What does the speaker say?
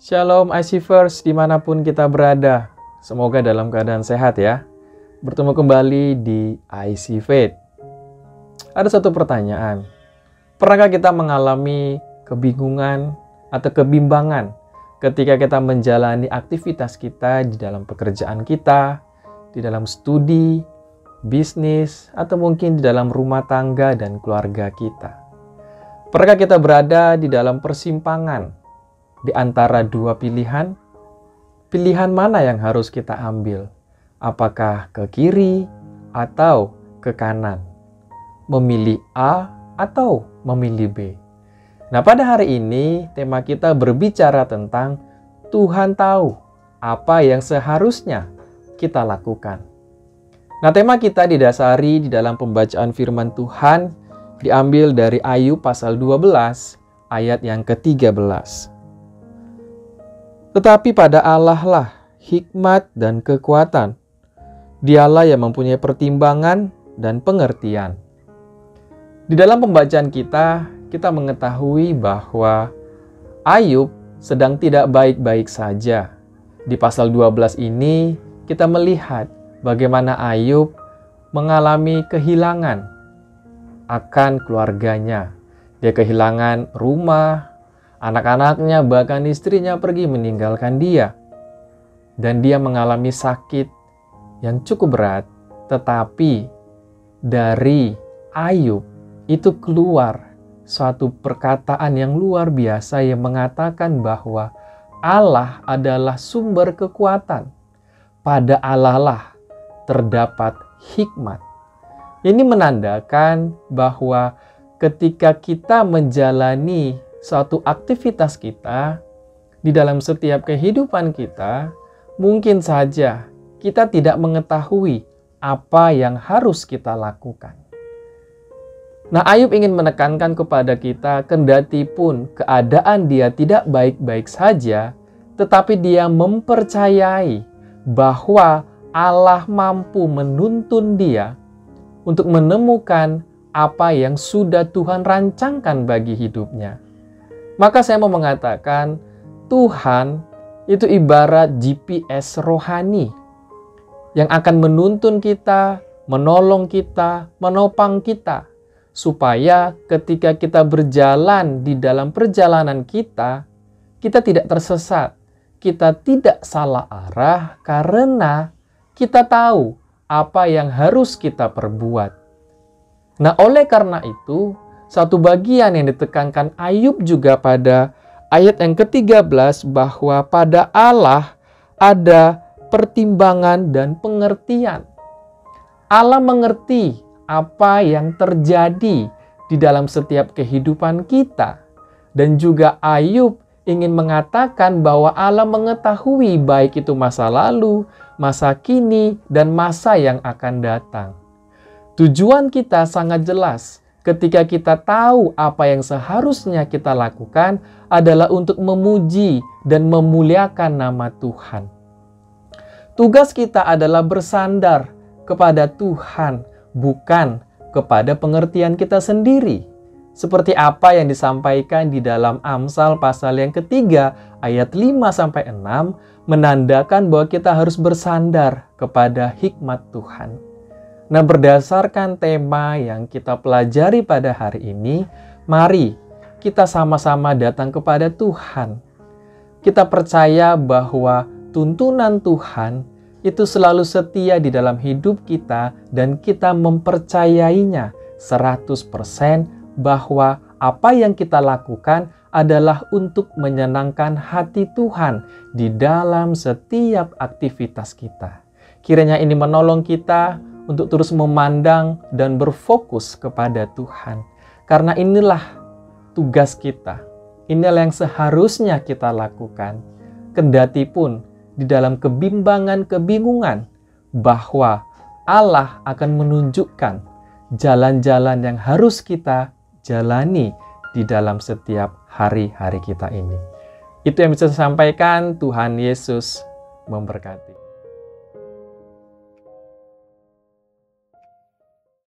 Shalom IC-verse dimanapun kita berada. Semoga dalam keadaan sehat ya. Bertemu kembali di IC Faith. Ada satu pertanyaan. Pernahkah kita mengalami kebingungan atau kebimbangan ketika kita menjalani aktivitas kita di dalam pekerjaan kita, di dalam studi, bisnis, atau mungkin di dalam rumah tangga dan keluarga kita? Pernahkah kita berada di dalam persimpangan di antara dua pilihan? Pilihan mana yang harus kita ambil? Apakah ke kiri atau ke kanan? Memilih A atau memilih B? Nah, pada hari ini tema kita berbicara tentang Tuhan tahu apa yang seharusnya kita lakukan. Nah, tema kita didasari di dalam pembacaan firman Tuhan diambil dari Ayub pasal 12 ayat yang ke-13. Tetapi pada Allah lah hikmat dan kekuatan. Dialah yang mempunyai pertimbangan dan pengertian. Di dalam pembacaan kita mengetahui bahwa Ayub sedang tidak baik-baik saja. Di pasal 12 ini kita melihat bagaimana Ayub mengalami kehilangan akan keluarganya. Dia kehilangan rumah, anak-anaknya, bahkan istrinya pergi meninggalkan dia. Dan dia mengalami sakit yang cukup berat, tetapi dari Ayub itu keluar suatu perkataan yang luar biasa yang mengatakan bahwa Allah adalah sumber kekuatan. Pada Allah lah terdapat hikmat. Ini menandakan bahwa ketika kita menjalani suatu aktivitas kita di dalam setiap kehidupan kita, mungkin saja kita tidak mengetahui apa yang harus kita lakukan. Nah, Ayub ingin menekankan kepada kita, kendati pun keadaan dia tidak baik-baik saja, tetapi dia mempercayai bahwa Allah mampu menuntun dia untuk menemukan apa yang sudah Tuhan rancangkan bagi hidupnya. Maka saya mau mengatakan, Tuhan itu ibarat GPS rohani yang akan menuntun kita, menolong kita, menopang kita, supaya ketika kita berjalan di dalam perjalanan kita, kita tidak tersesat, kita tidak salah arah karena kita tahu apa yang harus kita perbuat. Nah, oleh karena itu, satu bagian yang ditekankan Ayub juga pada ayat yang ke-13 bahwa pada Allah ada pertimbangan dan pengertian. Allah mengerti apa yang terjadi di dalam setiap kehidupan kita. Dan juga Ayub ingin mengatakan bahwa Allah mengetahui baik itu masa lalu, masa kini, dan masa yang akan datang. Tujuan kita sangat jelas ketika kita tahu apa yang seharusnya kita lakukan adalah untuk memuji dan memuliakan nama Tuhan. Tugas kita adalah bersandar kepada Tuhan, bukan kepada pengertian kita sendiri. Seperti apa yang disampaikan di dalam Amsal pasal yang ketiga ayat 5-6 menandakan bahwa kita harus bersandar kepada hikmat Tuhan. Nah, berdasarkan tema yang kita pelajari pada hari ini, mari kita sama-sama datang kepada Tuhan. Kita percaya bahwa tuntunan Tuhan itu selalu setia di dalam hidup kita dan kita mempercayainya 100% bahwa apa yang kita lakukan adalah untuk menyenangkan hati Tuhan di dalam setiap aktivitas kita. Kiranya ini menolong kita untuk terus memandang dan berfokus kepada Tuhan. Karena inilah tugas kita. Inilah yang seharusnya kita lakukan. Kendati pun di dalam kebimbangan-kebingungan bahwa Allah akan menunjukkan jalan-jalan yang harus kita jalani di dalam setiap hari-hari kita ini. Itu yang bisa saya sampaikan. Tuhan Yesus memberkati.